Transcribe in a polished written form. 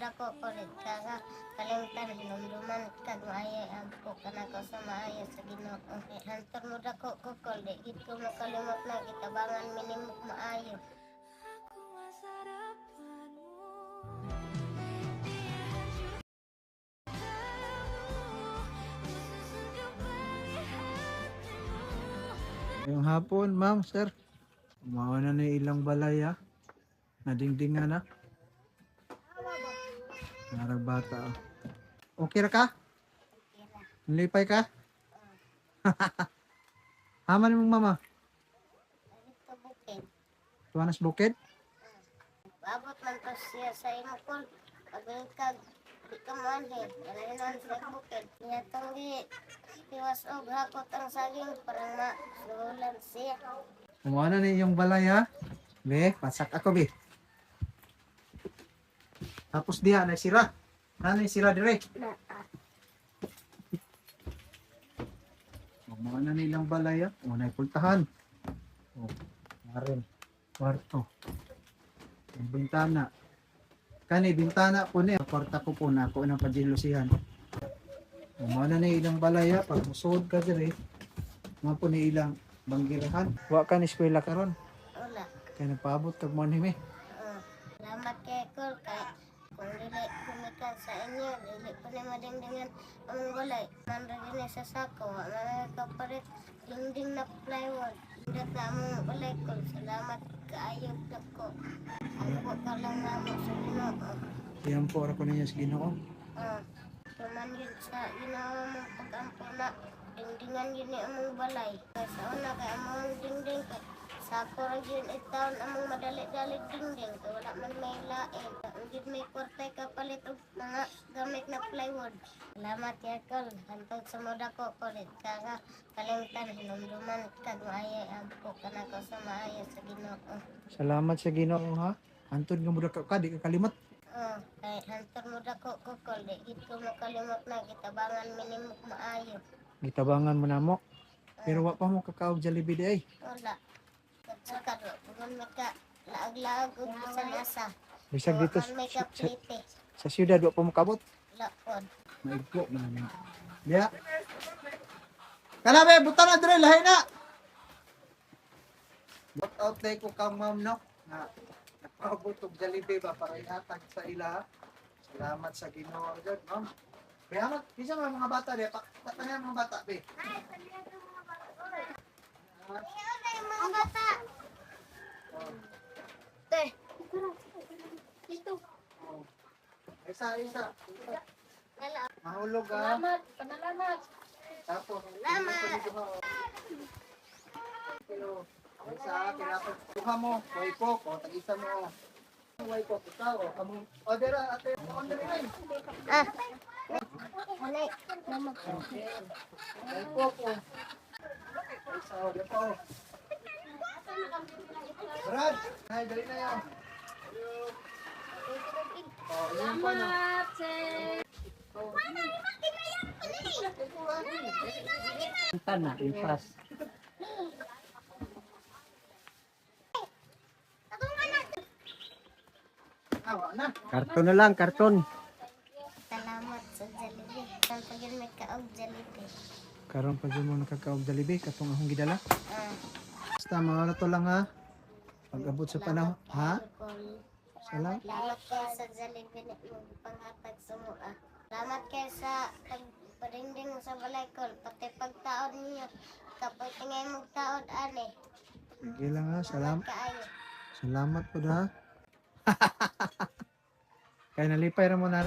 dako kulit ka kalimtan hinumduman kag maayay agpo kanako sa maayo sa Ginoo. Hantor mo dako kukol di gid ko makalimot na gitabangan minimok maayo. Yung hapon, ma'am, sir. Umawa na na ilang balay, ha? Nadingdingan na. Narag bata, oh. Okay ra ka? Nalipay ka? Haman mong mama. Dito bukid. Tuwanas bukid? Abot man to siya sa imo kol. Pagkag di ka manhe, kailangan sa bukid. Niya tong tiwas og hakot ang saging para masulan siya. Umawa na na yung balay, ha? Be, pasak ako, be. Tapos diha, nagsira. Nanay sira dire. Umawa na nilang balay, ha? Unay pultahan. Oh, narin. Kwarto. Yung bintana. Kani, bintana po niya. Kwarta ko po na ako ng padilusihan. Umana na ilang balaya. Pag musod ka dire, mga po ni ilang banggirahan. Wa ka ni eskwela karon. Wala. Kaya nagpaabot kag mo ni me. Salamat kay Kol kay kung dili kumikan sa inyo, dili ko na madingdingan ang walay. Nandragin sa sako, wala kapalit dingding na plywood. Hindi ka among walay Kol. Salamat kaayog na ko. Ako ka lang namo sa Ginoo. Iyan po, ara ko niya sa Ginoo. Tuman yun sa Ginoo mong pag-ampo na dingdingan yun ni among balay. Sa una kay among dingding kay sako ra yun itaon among madali-dali dingding kay wala man may lain. Hindi may kwartay kapalit og mga gamit na plywood. Salamat kay Kol. Hantod sa moda ko kulit ka kalimtan hinumduman kag maayay agpo kanako sa maayo sa Ginoo. Salamat sa Ginoo, ha? Antod nga muda ka, di ka kalimot. Kay hantor mo dako kukol di gid ko makalimot na gitabangan minimok maayo. Gitabangan mo na mo. Pero wa pa mo kakaog Jollibee di ay. Wala. Saka do, kung may ka laag-laag ug lasa-lasa. Bisag dito Kung may ka plite, sa siyudad wa pa mo kabot. lakon. Maigpo man na. Diya. Kanabe, buta na dire lahi na. Shout out day ko kang ma'am no. Na nagpaabot og Jollibee ba para ihatag sa ila. Salamat sa Ginoo jud, ma'am. Kaya mag, bisa mga bata di pa. Tatanya mga bata be. Ayan na yung mga bata. Te. Dito. Isa. Lala. Mahulog ha. Salamat. Panalamat. Tapos, Salamat. Pero, isa, kinapag kuha mo, waypok, o, tag-isa mo. Waypok, ikaw, o, kamong, o, dira, ate, on the line. Halay. Salamat. Waypok, o. Isa, o, dito. Brad, ay, dali na yun. O, yun pa na. Tana, impas. Awa na. Karton na lang, karton. Salamat sa Jollibee. Saan pa yun may kaog Jollibee? Karon pa dyan mo nakakaog Jollibee, katong akong gidala. Ah. Basta, mga na to lang ha. Pag-abot sa panahon, ha? Salamat. Salamat kayo sa Jollibee na mong panghatag sa mua. Salamat kayo sa pagpadingding mo sa balay ko. Pati pagtaon niyo. Kapag tingay mong taon, ane. Sige lang ha, salamat. Kaayo. Salamat po ha. Kaya nalipay ra mo na